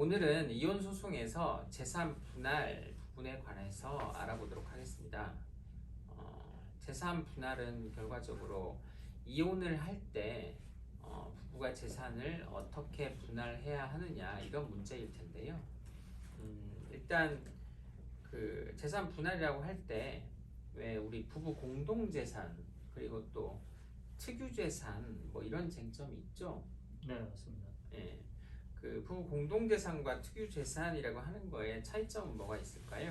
오늘은 이혼 소송에서 재산 분할 부분에 관해서 알아보도록 하겠습니다. 재산 분할은 결과적으로 이혼을 할 때 부부가 재산을 어떻게 분할해야 하느냐 이런 문제일 텐데요. 일단 그 재산 분할이라고 할 때 왜 우리 부부 공동 재산 그리고 또 특유 재산 뭐 이런 쟁점이 있죠. 네, 맞습니다. 예. 그 부부 공동 재산과 특유 재산이라고 하는 거에 차이점은 뭐가 있을까요?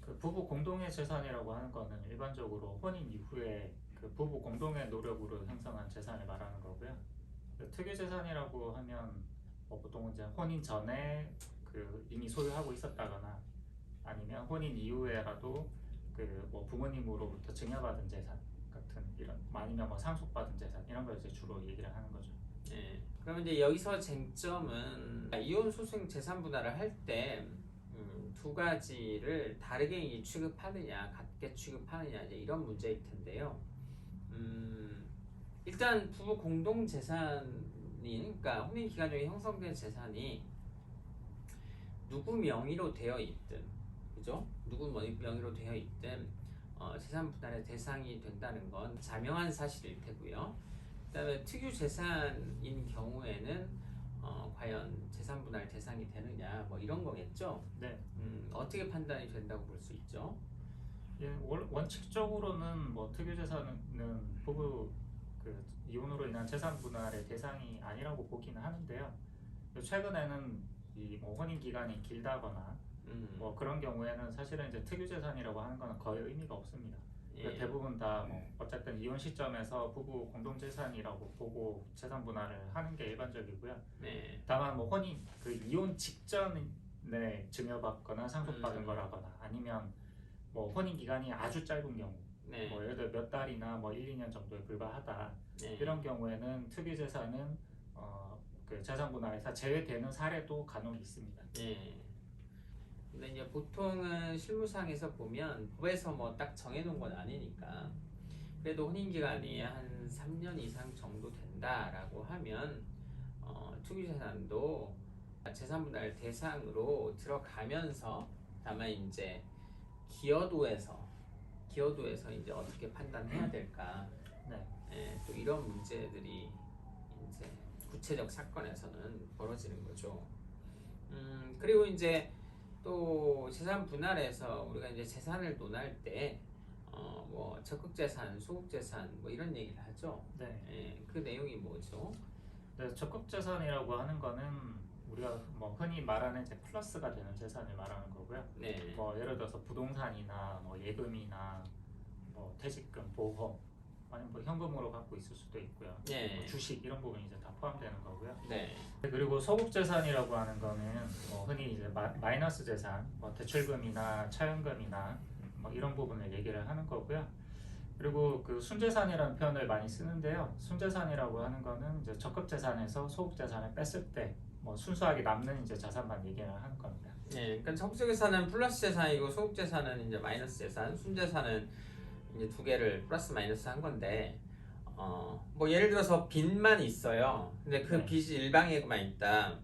그 부부 공동의 재산이라고 하는 거는 일반적으로 혼인 이후에 그 부부 공동의 노력으로 형성한 재산을 말하는 거고요. 그 특유 재산이라고 하면 보통 이제 혼인 전에 그 이미 소유하고 있었다거나 아니면 혼인 이후에라도 그 뭐 부모님으로부터 증여받은 재산 같은 이런 아니면 뭐 상속받은 재산 이런 걸 이제 주로 얘기를 하는 거죠. 예. 그러면 이제 여기서 쟁점은 이혼 소송 재산 분할을 할 때 두 가지를 다르게 취급하느냐, 같게 취급하느냐 이제 이런 문제일 텐데요. 일단 부부 공동 재산이 그러니까 혼인 기간 중에 형성된 재산이 누구 명의로 되어 있든, 그죠? 누구 명의로 되어 있든 재산 분할의 대상이 된다는 건 자명한 사실일 테고요. 그다음에 특유 재산인 경우에는 과연 재산 분할 대상이 되느냐 뭐 이런 거겠죠. 네. 어떻게 판단이 된다고 볼 수 있죠? 예, 원칙적으로는 뭐 특유 재산은 부부 그 이혼으로 인한 재산 분할의 대상이 아니라고 보기는 하는데요. 최근에는 이 뭐 혼인 기간이 길다거나 뭐 그런 경우에는 사실은 이제 특유 재산이라고 하는 거는 거의 의미가 없습니다. 예. 대부분 다 뭐 어쨌든 이혼 시점에서 부부 공동 재산이라고 보고 재산 분할을 하는 게 일반적이고요. 네. 다만 뭐 혼인 그 이혼 직전에 증여받거나 상속받은 거라거나 아니면 뭐 혼인 기간이 아주 짧은 경우, 네. 뭐 예를 들어 몇 달이나 뭐 1, 2년 정도에 불과하다. 네. 이런 경우에는 특유 재산은 그 재산 분할에서 제외되는 사례도 간혹 있습니다. 네. 근데 이제 보통은 실무상에서 보면 법에서 뭐 딱 정해놓은 건 아니니까 그래도 혼인 기간이 한 3년 이상 정도 된다라고 하면 특유 재산도 재산 분할 대상으로 들어가면서 다만 이제 기여도에서 이제 어떻게 판단해야 될까? 네. 예, 또 이런 문제들이 이제 구체적 사건에서는 벌어지는 거죠. 그리고 이제 또 재산 분할에서 우리가 이제 재산을 논할 때 뭐 적극 재산, 소극 재산 뭐 이런 얘기를 하죠. 네. 예, 그 내용이 뭐죠? 네, 적극 재산이라고 하는 거는 우리가 뭐 흔히 말하는 이제 플러스가 되는 재산을 말하는 거고요. 네. 뭐 예를 들어서 부동산이나 뭐 예금이나 뭐 퇴직금, 보험 아니면 뭐 현금으로 갖고 있을 수도 있고요. 네. 뭐 주식 이런 부분이 이제 다 포함되는 거고요. 네. 그리고 소극 재산이라고 하는 거는 뭐 흔히 이제 마이너스 재산, 뭐 대출금이나 차용금이나 뭐 이런 부분을 얘기를 하는 거고요. 그리고 그 순재산이라는 표현을 많이 쓰는데요. 순재산이라고 하는 거는 이제 적극 재산에서 소극 재산을 뺐을 때 뭐 순수하게 남는 이제 자산만 얘기를 하는 겁니다. 네, 그러니까 적극 재산은 플러스 재산이고 소극 재산은 이제 마이너스 재산, 순재산은 이제 두 개를 플러스 마이너스 한 건데, 뭐 예를 들어서 빚만 있어요. 근데 그 네. 빚이 일방에만 있다.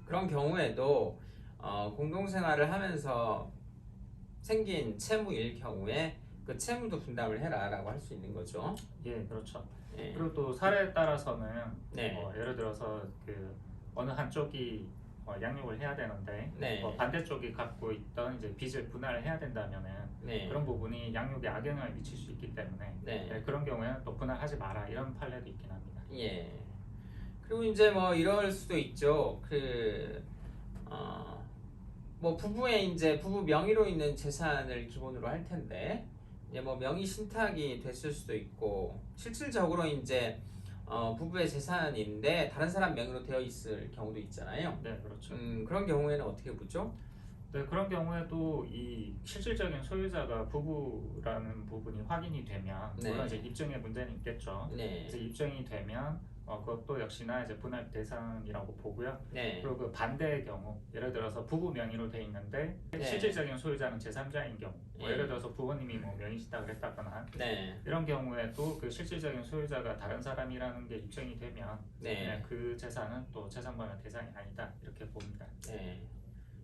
그런 경우에도 공동생활을 하면서 생긴 채무일 경우에 그 채무도 분담을 해라라고 할 수 있는 거죠. 예, 그렇죠. 예. 그리고 또 사례에 따라서는 네. 뭐 예를 들어서 그 어느 한쪽이 양육을 해야 되는데 네. 뭐 반대쪽이 갖고 있던 이제 빚을 분할을 해야 된다면은 네. 그런 부분이 양육에 악영향을 미칠 수 있기 때문에 네. 그런 경우에는 또 분할하지 마라 이런 판례도 있긴 합니다. 예. 그리고 이제 뭐 이럴 수도 있죠. 뭐 부부의 이제 부부 명의로 있는 재산을 기본으로 할 텐데 이제 뭐 명의 신탁이 됐을 수도 있고 실질적으로 이제 부부의 재산인데 다른 사람 명의로 되어 있을 경우도 있잖아요. 네, 그렇죠. 그런 경우에는 어떻게 보죠? 네, 그런 경우에도 이 실질적인 소유자가 부부라는 부분이 확인이 되면 네. 물론 이제 입증의 문제는 있겠죠. 네. 이제 입증이 되면 그것도 역시나 이제 분할 대상이라고 보고요. 네. 그리고 그 반대의 경우, 예를 들어서 부부 명의로 돼 있는데 네. 실질적인 소유자는 제3자인 경우, 네. 예를 들어서 부모님이 뭐 명의 신탁을 했다거나 네. 이런 경우에도 그 실질적인 소유자가 다른 사람이라는 게 입증이 되면 네. 그 재산은 또 재산분할 대상이 아니다 이렇게 봅니다. 네.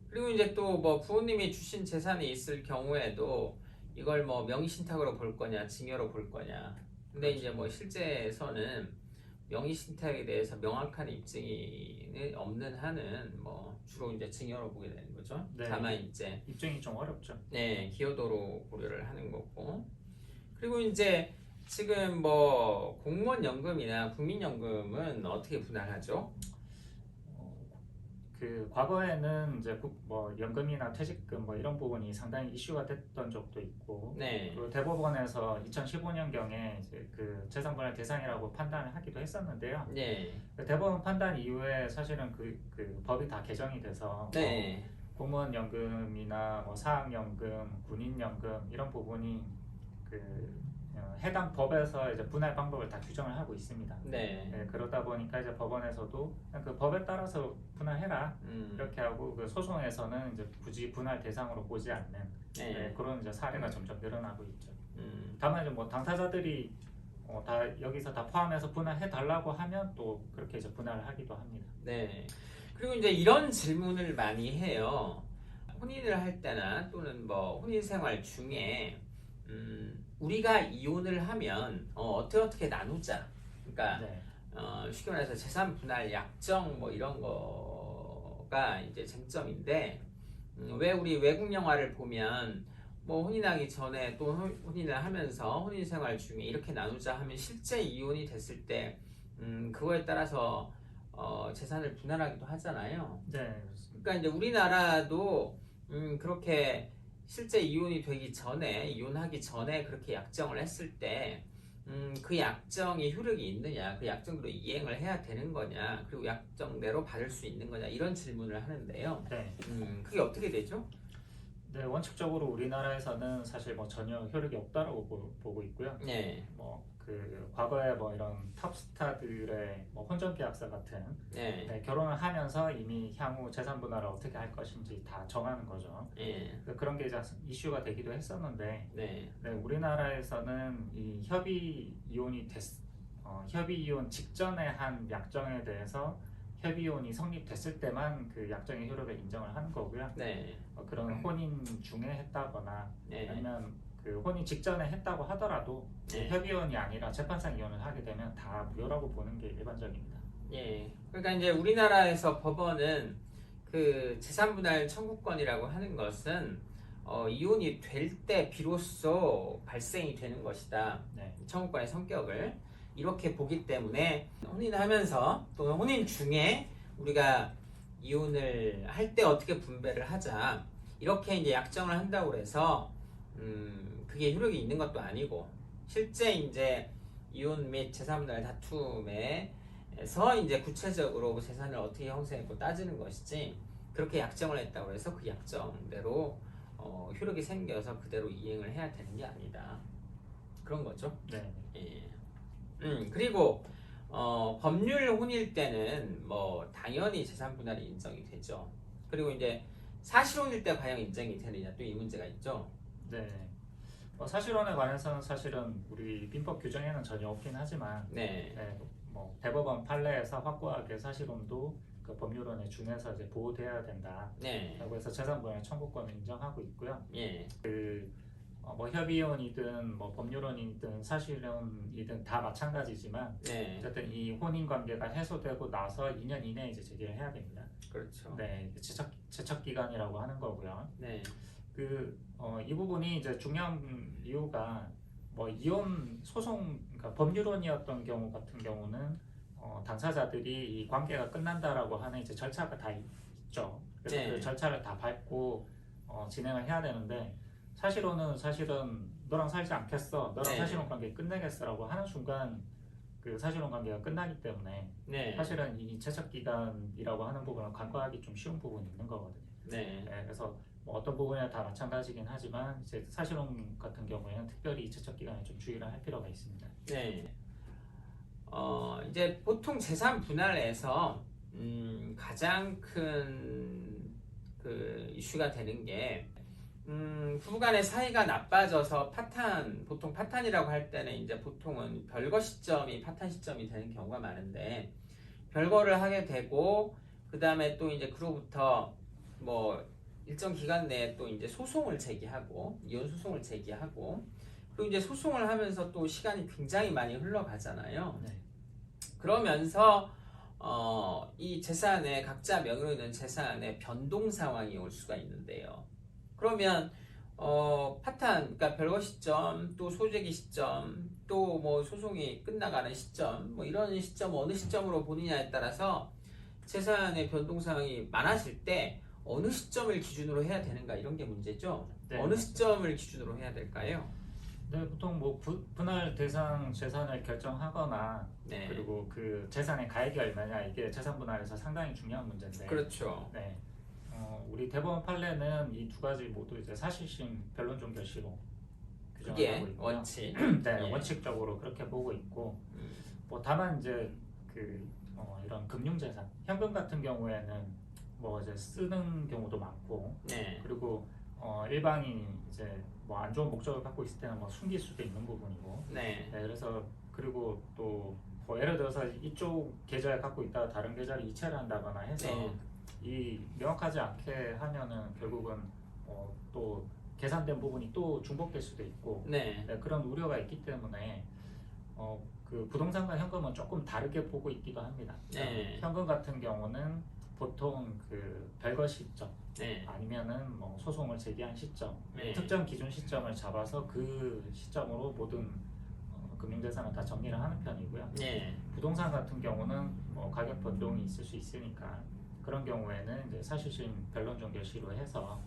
그리고 이제 또 뭐 부모님이 주신 재산이 있을 경우에도 이걸 뭐 명의신탁으로 볼 거냐, 증여로 볼 거냐. 근데 그렇죠. 이제 뭐 실제에서는 명의신탁에 대해서 명확한 입증이 없는 한은 뭐 주로 이제 증여로 보게 되는 거죠. 네. 다만 이제 입증이 좀 어렵죠. 네, 기여도로 고려를 하는 거고. 그리고 이제 지금 뭐 공무원 연금이나 국민연금은 어떻게 분할하죠? 그 과거에는 이제 뭐 연금이나 퇴직금 뭐 이런 부분이 상당히 이슈가 됐던 적도 있고, 네. 그리고 대법원에서 2015년경에 이제 그 재산분할 대상이라고 판단을 하기도 했었는데요. 네. 그 대법원 판단 이후에 사실은 그 법이 다 개정이 돼서 네. 공무원 연금이나 뭐 사학연금, 군인연금 이런 부분이 그 해당 법에서 이제 분할 방법을 다 규정을 하고 있습니다. 네. 그러다 보니까 이제 법원에서도 그냥 그 법에 따라서 분할해라 이렇게 하고, 그 소송에서는 이제 굳이 분할 대상으로 보지 않는 네. 그런 이제 사례가 점점 늘어나고 있죠. 음. 다만 이제 뭐 당사자들이 다 여기서 다 포함해서 분할해 달라고 하면 또 그렇게 이제 분할을 하기도 합니다. 네. 그리고 이제 이런 질문을 많이 해요. 혼인을 할 때나 또는 뭐 혼인 생활 중에 우리가 이혼을 하면 어떻게 나누자. 그러니까 네. 쉽게 말해서 재산 분할 약정 뭐 이런 거가 이제 쟁점인데, 왜 우리 외국 영화를 보면 뭐 혼인하기 전에 또 혼인을 하면서 혼인 생활 중에 이렇게 나누자 하면 실제 이혼이 됐을 때 그거에 따라서 재산을 분할하기도 하잖아요. 네, 그렇습니다. 그러니까 이제 우리나라도 그렇게 실제 이혼이 되기 전에, 이혼하기 전에 그렇게 약정을 했을 때 그 약정이 효력이 있느냐, 그 약정대로 이행을 해야 되는 거냐, 그리고 약정대로 받을 수 있는 거냐, 이런 질문을 하는데요. 네. 그게 어떻게 되죠? 네, 원칙적으로 우리나라에서는 사실 뭐 전혀 효력이 없다라고 보고 있고요. 네. 뭐 그 과거에 뭐 이런 탑스타들의 뭐 혼전 계약서 같은 네. 결혼을 하면서 이미 향후 재산 분할을 어떻게 할 것인지 다 정하는 거죠. 네. 그런 게 이제 이슈가 되기도 했었는데, 네. 우리나라에서는 이 협의 이혼이 협의 이혼 직전에 한 약정에 대해서 협의 이혼이 성립됐을 때만 그 약정의 효력을 인정을 하는 거고요. 네. 그런 혼인 중에 했다거나 네. 아니면 그 혼인 직전에 했다고 하더라도 네. 협의혼이 아니라 재판상 이혼을 하게 되면 다 무효라고 보는 게 일반적입니다. 예. 그러니까 이제 우리나라에서 법원은 그 재산분할 청구권이라고 하는 것은 이혼이 될 때 비로소 발생이 되는 것이다. 네. 청구권의 성격을 이렇게 보기 때문에 혼인하면서 또는 혼인 중에 우리가 이혼을 할 때 어떻게 분배를 하자, 이렇게 이제 약정을 한다고 해서 그게 효력이 있는 것도 아니고, 실제 이제 이혼 및 재산분할 다툼에서 이제 구체적으로 재산을 어떻게 형성했고 따지는 것이지, 그렇게 약정을 했다고 해서 그 약정대로 효력이 생겨서 그대로 이행을 해야 되는 게 아니다. 그런 거죠. 네. 예. 그리고 법률 혼일 때는 뭐 당연히 재산 분할이 인정이 되죠. 그리고 이제 사실혼일 때 과연 인정이 되느냐, 또 이 문제가 있죠. 네. 사실혼에 관해서는 사실은 우리 민법 규정에는 전혀 없긴 하지만, 네. 뭐 대법원 판례에서 확고하게 사실혼도 그 법률원에 준해서 이제 보호돼야 된다. 네. 라고 해서 재산분할 청구권을 인정하고 있고요. 예. 뭐 협의혼이든 뭐 법률혼이든 사실혼이든 다 마찬가지지만, 네. 어쨌든 이 혼인 관계가 해소되고 나서 2년 이내에 이제 제기를 해야 됩니다. 그렇죠. 네, 제척 기간이라고 하는 거고요. 네. 이 부분이 이제 중요한 이유가 뭐 이혼 소송, 그러니까 법률혼이었던 경우 같은 경우는 당사자들이 이 관계가 끝난다라고 하는 이제 절차가 다 있죠. 그래서 네. 그 절차를 다 밟고 진행을 해야 되는데, 사실은 너랑 살지 않겠어, 너랑 네. 사실혼 관계 끝내겠어라고 하는 순간 그 사실혼 관계가 끝나기 때문에 네. 사실은 이 제척 기간이라고 하는 부분을 간과하기 좀 쉬운 부분이 있는 거거든요. 네. 그래서 뭐 어떤 부분에 다 마찬가지긴 하지만 이제 사실혼 같은 경우에는 특별히 제척 기간에 좀 주의를 할 필요가 있습니다. 네. 이제 보통 재산 분할에서 가장 큰 그 이슈가 되는 게 부부간의 사이가 나빠져서 보통 파탄이라고 할 때는 이제 보통은 별거 시점이 파탄 시점이 되는 경우가 많은데 별거를 하게 되고 그 다음에 또 이제 그로부터 뭐 일정 기간 내에 또 이제 소송을 제기하고 이혼 소송을 제기하고 그리고 이제 소송을 하면서 또 시간이 굉장히 많이 흘러가잖아요. 네. 그러면서 이 재산에 각자 명의로 있는 재산에 변동 상황이 올 수가 있는데요. 그러면 파탄, 그러니까 별거 시점, 또 소재기 시점, 또 뭐 소송이 끝나가는 시점, 뭐 이런 시점 어느 시점으로 보느냐에 따라서 재산의 변동 상황이 많아질 때 어느 시점을 기준으로 해야 되는가 이런 게 문제죠. 네, 어느 시점을 기준으로 해야 될까요? 네, 보통 뭐 분할 대상 재산을 결정하거나 네. 그리고 그 재산의 가액이 얼마냐 이게 재산 분할에서 상당히 중요한 문제인데. 그렇죠. 네. 우리 대법원 판례는 이 두 가지 모두 이제 사실심 변론 종결시로 규정을 그게 하고 있고요. 원칙. 네, 예. 원칙적으로 그렇게 보고 있고, 뭐 다만 이제 그 이런 금융재산, 현금 같은 경우에는 뭐 이제 쓰는 경우도 많고, 네. 그리고 일반인이 이제 뭐 안 좋은 목적을 갖고 있을 때는 뭐 숨길 수도 있는 부분이고, 네. 네, 그래서 그리고 또 뭐 예를 들어서 이쪽 계좌에 갖고 있다가 다른 계좌를 이체를 한다거나 해서 네. 이 명확하지 않게 하면은 결국은 또 계산된 부분이 또 중복될 수도 있고, 네. 네, 그런 우려가 있기 때문에 그 부동산과 현금은 조금 다르게 보고 있기도 합니다. 네. 현금 같은 경우는 보통 그 별거 시점 네. 아니면은 뭐 소송을 제기한 시점, 네. 특정 기준 시점을 잡아서 그 시점으로 모든 금융재산을 다 정리를 하는 편이고요. 네. 부동산 같은 경우는 뭐 가격 변동이 있을 수 있으니까 그런 경우에는 이제 사실심 변론 종결시로 해서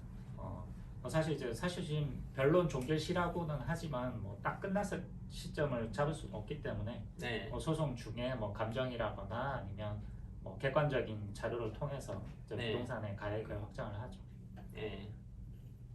사실 이제 사실심 변론 종결시라고는 하지만 뭐 딱 끝났을 시점을 잡을 수는 없기 때문에 네. 소송 중에 뭐 감정이라거나 아니면 뭐 객관적인 자료를 통해서 이제 네. 부동산의 가액을 확정을 하죠. 네.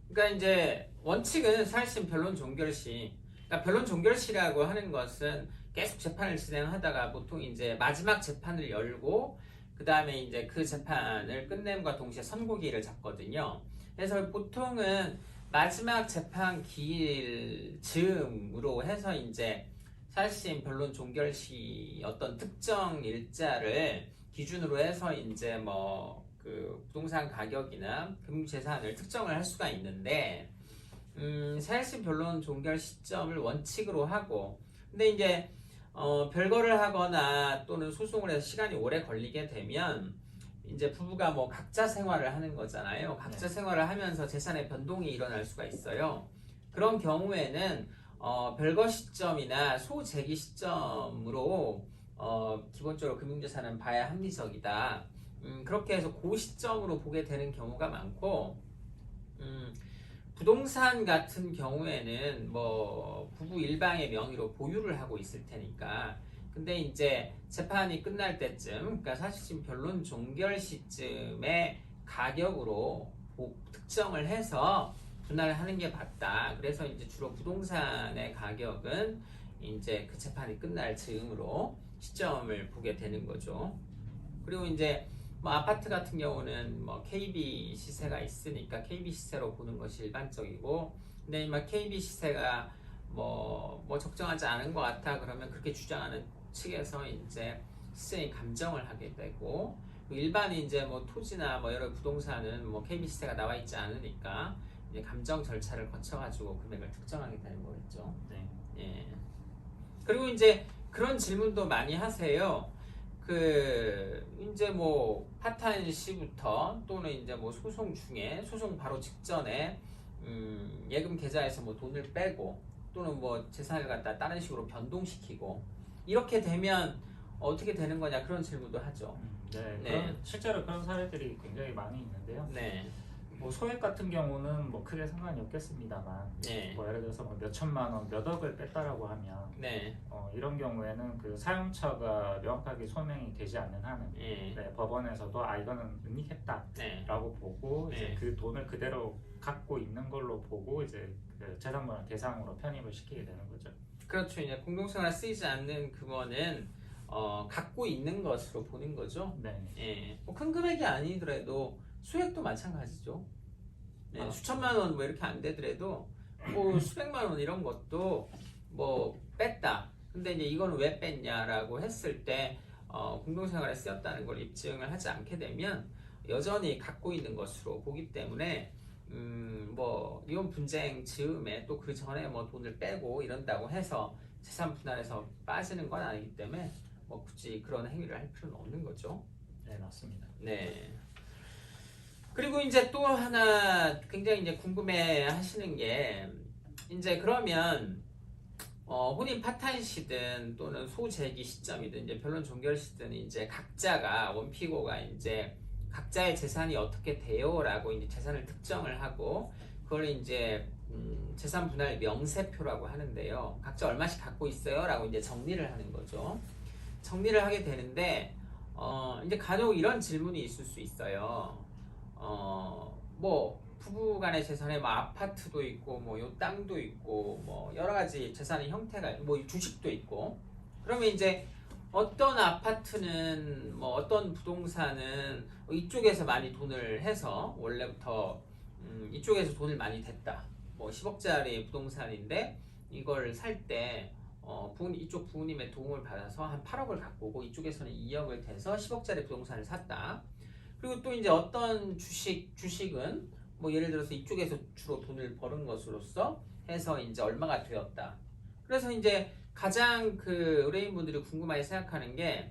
그러니까 이제 원칙은 사실심 변론 종결시. 그러니까 변론 종결시라고 하는 것은 계속 재판을 진행하다가 보통 이제 마지막 재판을 열고 그 다음에 이제 그 재판을 끝냄과 동시에 선고기일을 잡거든요. 그래서 보통은 마지막 재판 기일 즈음으로 해서 이제 사실심 변론 종결시 어떤 특정 일자를 기준으로 해서 이제 뭐 그 부동산 가격이나 금융재산을 특정을 할 수가 있는데 사실심 변론 종결 시점을 원칙으로 하고 근데 이제 별거를 하거나 또는 소송을 해서 시간이 오래 걸리게 되면 이제 부부가 뭐 각자 생활을 하는 거잖아요. 각자 생활을 하면서 재산의 변동이 일어날 수가 있어요. 그런 경우에는 별거 시점이나 소재기 시점으로 기본적으로 금융재산은 봐야 합리적이다. 그렇게 해서 그 시점으로 보게 되는 경우가 많고 부동산 같은 경우에는 뭐 부부 일방의 명의로 보유를 하고 있을 테니까 근데 이제 재판이 끝날 때쯤 그러니까 사실심 변론 종결 시점의 가격으로 특정을 해서 분할을 하는 게 맞다. 그래서 이제 주로 부동산의 가격은 이제 그 재판이 끝날 즈음으로 시점을 보게 되는 거죠. 그리고 이제 뭐 아파트 같은 경우는 뭐 KB 시세가 있으니까 KB 시세로 보는 것이 일반적이고 근데 막 KB 시세가 뭐 적정하지 않은 것 같아 그러면 그렇게 주장하는 측에서 이제 시세에 감정을 하게 되고 일반 이제 뭐 토지나 뭐 여러 부동산은 뭐 KB 시세가 나와 있지 않으니까 이제 감정 절차를 거쳐가지고 금액을 특정하게 되는 거겠죠. 네. 예. 그리고 이제 그런 질문도 많이 하세요. 그 이제 뭐 파탄 시부터 또는 이제 뭐 소송 중에 소송 바로 직전에 예금 계좌에서 뭐 돈을 빼고 또는 뭐 재산을 갖다 다른 식으로 변동시키고 이렇게 되면 어떻게 되는 거냐 그런 질문도 하죠. 네, 네. 실제로 그런 사례들이 굉장히 많이 있는데요. 네. 뭐 소액 같은 경우는 뭐 크게 상관이 없겠습니다만, 네. 뭐 예를 들어서 뭐 몇 천만 원, 몇 억을 뺐다라고 하면, 네. 이런 경우에는 그 사용처가 명확하게 소명이 되지 않는 한은 네. 네, 법원에서도 이거는 은닉했다라고 네. 보고 네. 이제 그 돈을 그대로 갖고 있는 걸로 보고 이제 그 재산분할 대상으로 편입을 시키게 되는 거죠. 그렇죠. 이제 공동생활 쓰이지 않는 금원은 갖고 있는 것으로 보는 거죠. 네. 예, 뭐 큰 금액이 아니더라도 수액도 마찬가지죠. 네, 아. 수천만 원 뭐 이렇게 안 되더라도 뭐 수백만 원 이런 것도 뭐 뺐다. 근데 이제 이건 왜 뺐냐라고 했을 때 공동생활에 쓰였다는 걸 입증을 하지 않게 되면 여전히 갖고 있는 것으로 보기 때문에 뭐 이혼 분쟁 즈음에 또 그 전에 뭐 돈을 빼고 이런다고 해서 재산 분할에서 빠지는 건 아니기 때문에 뭐 굳이 그런 행위를 할 필요는 없는 거죠. 네, 맞습니다. 네. 그리고 이제 또 하나 굉장히 이제 궁금해 하시는 게 이제 그러면 혼인 파탄 시든 또는 소재기 시점이든 이제 변론 종결 시든 이제 각자가 원피고가 이제 각자의 재산이 어떻게 돼요라고 이제 재산을 특정을 하고 그걸 이제 재산 분할 명세표라고 하는데요. 각자 얼마씩 갖고 있어요라고 이제 정리를 하는 거죠. 정리를 하게 되는데 이제 간혹 이런 질문이 있을 수 있어요. 뭐 부부간의 재산에 뭐 아파트도 있고 뭐 요 땅도 있고 뭐 여러 가지 재산의 형태가 뭐 주식도 있고 그러면 이제 어떤 아파트는 뭐 어떤 부동산은 이쪽에서 많이 돈을 해서 원래부터 이쪽에서 돈을 많이 댔다. 뭐 10억짜리 부동산인데 이걸 살 때 이쪽 부모님의 도움을 받아서 한 8억을 갖고 오고 이쪽에서는 2억을 대서 10억짜리 부동산을 샀다. 그리고 또 이제 어떤 주식은 뭐 예를 들어서 이쪽에서 주로 돈을 버는 것으로서 해서 이제 얼마가 되었다. 그래서 이제 가장 그 의뢰인분들이 궁금하게 생각하는 게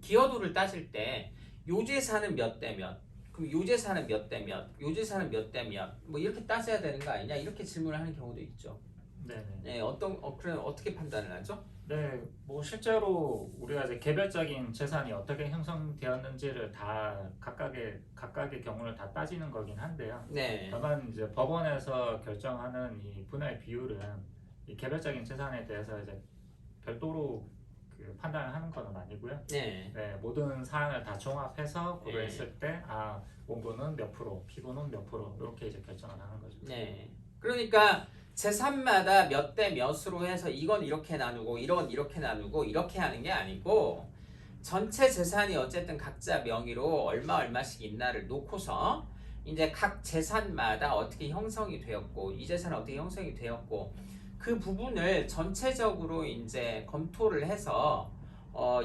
기여도를 따질 때 요 재산은 몇 대 몇, 그럼 요 재산은 몇 대 몇, 요 재산은 몇 대 몇, 뭐 이렇게 따져야 되는 거 아니냐 이렇게 질문을 하는 경우도 있죠. 네네. 네, 그럼 어떻게 판단을 하죠? 네, 뭐 실제로 우리가 이제 개별적인 재산이 어떻게 형성되었는지를 다 각각의 경우를 다 따지는 거긴 한데요. 네, 다만 이제 법원에서 결정하는 이 분할 비율은 이 개별적인 재산에 대해서 이제 별도로 그 판단을 하는 건 아니고요. 네, 네, 모든 사안을 다 종합해서 고려했을 때 원고는 몇 프로, 피고는 몇 프로 이렇게 이제 결정을 하는 거죠. 네. 그러니까 재산마다 몇 대 몇으로 해서 이건 이렇게 나누고 이건 이렇게 나누고 이렇게 하는 게 아니고 전체 재산이 어쨌든 각자 명의로 얼마씩 있나를 놓고서 이제 각 재산마다 어떻게 형성이 되었고 이 재산은 어떻게 형성이 되었고 그 부분을 전체적으로 이제 검토를 해서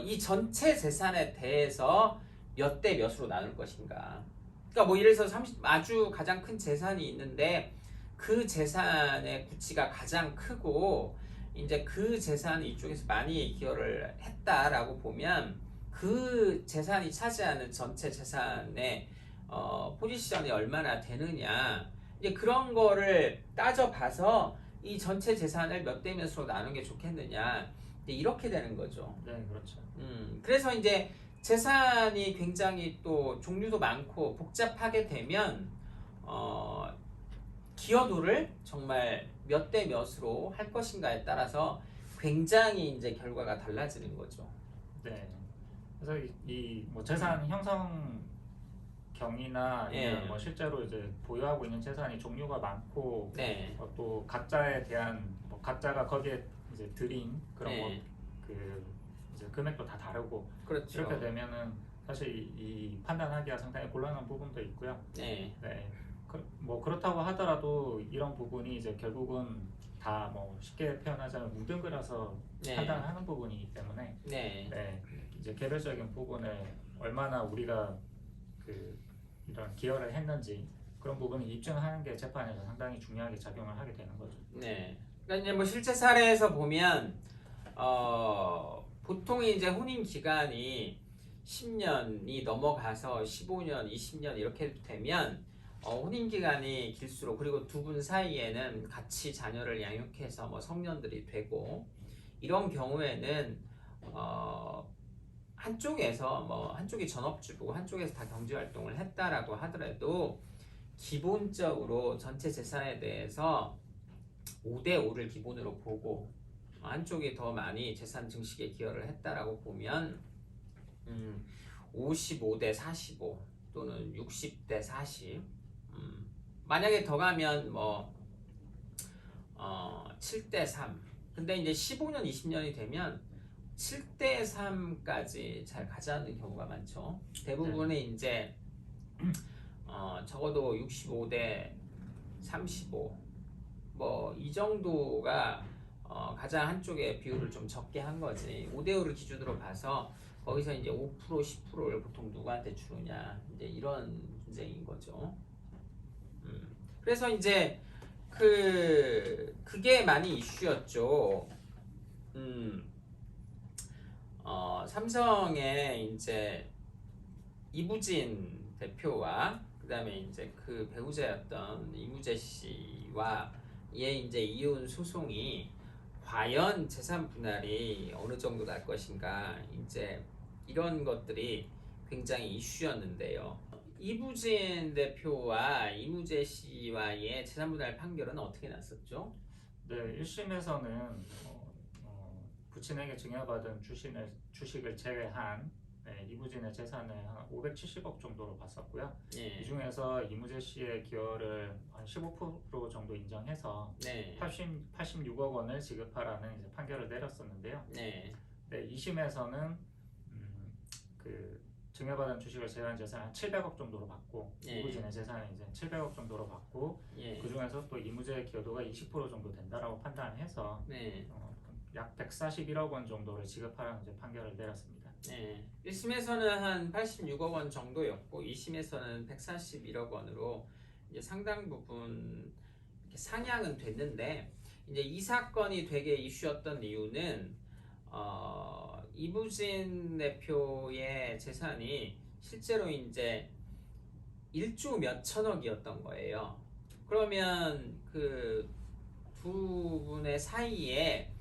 이 전체 재산에 대해서 몇 대 몇으로 나눌 것인가. 그러니까 뭐 예를 들어서 아주 가장 큰 재산이 있는데 그 재산의 구치가 가장 크고 이제 그 재산이 이쪽에서 많이 기여를 했다라고 보면 그 재산이 차지하는 전체 재산의 포지션이 얼마나 되느냐 이제 그런 거를 따져봐서 이 전체 재산을 몇 대 몇으로 나누는 게 좋겠느냐 이렇게 되는 거죠. 네, 그렇죠. 그래서 이제 재산이 굉장히 또 종류도 많고 복잡하게 되면 기여도를 정말 몇 대 몇으로 할 것인가에 따라서 굉장히 이제 결과가 달라지는 거죠. 네. 그래서 뭐 재산 형성 경위나 아니면 예. 뭐 실제로 이제 보유하고 있는 재산이 종류가 많고 네. 또 각자에 대한 뭐 각자가 거기에 이제 들인 그런 네. 그 이제 금액도 다 다르고 그렇죠. 이렇게 되면은 사실 이 판단하기가 상당히 곤란한 부분도 있고요. 네. 네. 뭐 그렇다고 하더라도 이런 부분이 이제 결국은 다 뭐 쉽게 표현하자면 뭉뚱그려서 네. 판단하는 부분이기 때문에 네. 네, 이제 개별적인 부분에 얼마나 우리가 이런 기여를 했는지 그런 부분을 입증하는 게 재판에서 상당히 중요하게 작용을 하게 되는 거죠. 네. 그러니까 이제 뭐 실제 사례에서 보면 보통 이제 혼인 기간이 10년이 넘어가서 15년, 20년 이렇게 되면 혼인 기간이 길수록 그리고 두 분 사이에는 같이 자녀를 양육해서 뭐 성년들이 되고 이런 경우에는 한쪽이 전업주부고 한쪽에서 다 경제 활동을 했다라고 하더라도 기본적으로 전체 재산에 대해서 5대 5를 기본으로 보고 한쪽이 더 많이 재산 증식에 기여를 했다라고 보면 55대 45 또는 60대 40 만약에 더 가면 뭐 7대 3 근데 이제 15년 20년이 되면 7대 3까지 잘 가지 않는 경우가 많죠. 대부분은 이제 적어도 65대 35 뭐 이 정도가 가장 한쪽의 비율을 좀 적게 한 거지. 5대 5를 기준으로 봐서 거기서 이제 5% 10%를 보통 누구한테 주느냐 이제 이런 분쟁인 거죠. 그래서 이제 그게 많이 이슈였죠. 삼성의 이제 이부진 대표와 그다음에 이제 그 배우자였던 이무재 씨와 얘 이제 이혼 소송이 과연 재산 분할이 어느 정도 날 것인가 이제 이런 것들이 굉장히 이슈였는데요. 이부진 대표와 이무재 씨와의 재산 분할 판결은 어떻게 났었죠? 네, 1심에서는 부친에게 증여받은 주식을 제외한 이부진의 재산을 한 570억 정도로 봤었고요. 예. 이 중에서 이무재 씨의 기여를 한 15% 정도 인정해서 네. 86억 원을 지급하라는 이제 판결을 내렸었는데요. 네. 네, 2심에서는 그 증여받은 주식을 제외한 재산 한 700억 정도로 받고 예. 이부진의 재산은 이제 700억 정도로 받고 예. 그 중에서 또 이무재의 기여도가 20% 정도 된다라고 판단을 해서 네. 약 141억 원 정도를 지급하라는 이제 판결을 내렸습니다. 네. 1심에서는 한 86억 원 정도였고 2심에서는 141억 원으로 이제 상당 부분 이렇게 상향은 됐는데 이제 이 사건이 되게 이슈였던 이유는 이부진 대표의 재산이 실제로 이제 1조 몇 천억이었던 거예요. 그러면 그 두 분의 사이에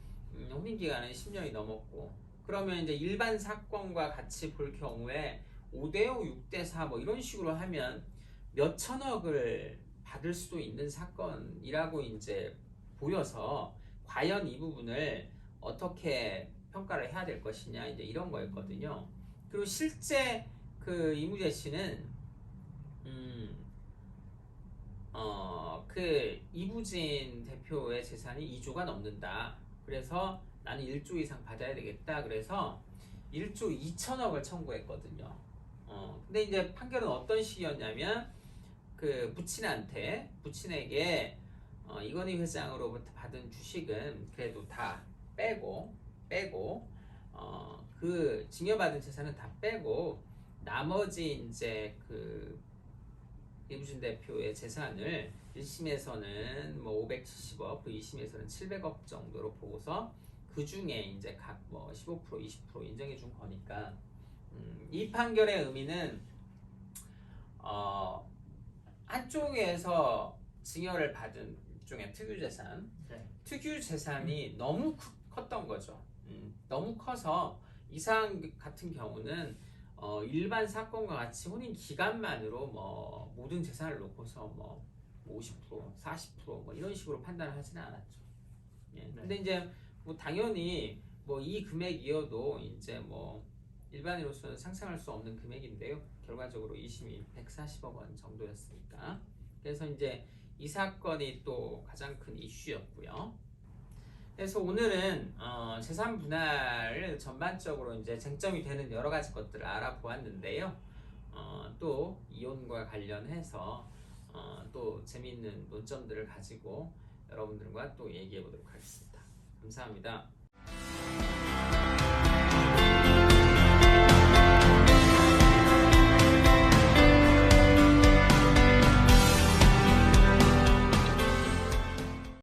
혼인 기간은 10년이 넘었고 그러면 이제 일반 사건과 같이 볼 경우에 5대5, 6대4 뭐 이런 식으로 하면 몇 천억을 받을 수도 있는 사건이라고 이제 보여서 과연 이 부분을 어떻게 평가를 해야 될 것이냐 이제 이런 거였거든요. 그리고 실제 그 이무재 씨는 그 이부진 대표의 재산이 2조가 넘는다. 그래서 나는 1조 이상 받아야 되겠다. 그래서 1조 2천억을 청구했거든요. 근데 이제 판결은 어떤 식이었냐면 그 부친에게 이건희 회장으로부터 받은 주식은 그래도 다 빼고 그 증여받은 재산은 다 빼고 나머지 이제 그 이부진 대표의 재산을 1심에서는 뭐 570억, 그 2심에서는 700억 정도로 보고서 그 중에 이제 각 뭐 15%, 20% 인정해 준 거니까 이 판결의 의미는 한쪽에서 증여를 받은 일종의 특유재산, 특유재산이 너무 컸던 거죠. 너무 커서 이 사안 같은 경우는 일반 사건과 같이 혼인 기간만으로 뭐 모든 재산을 놓고서 뭐 50%, 40% 뭐 이런 식으로 판단을 하지는 않았죠. 예. 근데 이제 뭐 당연히 뭐 이 금액이어도 이제 뭐 일반인으로서는 상상할 수 없는 금액인데요. 결과적으로 2심이 140억 원 정도였으니까. 그래서 이제 이 사건이 또 가장 큰 이슈였고요. 그래서 오늘은 재산 분할을 전반적으로 이제 쟁점이 되는 여러 가지 것들을 알아보았는데요. 또 이혼과 관련해서 또 재미있는 논점들을 가지고 여러분들과 또 얘기해 보도록 하겠습니다. 감사합니다.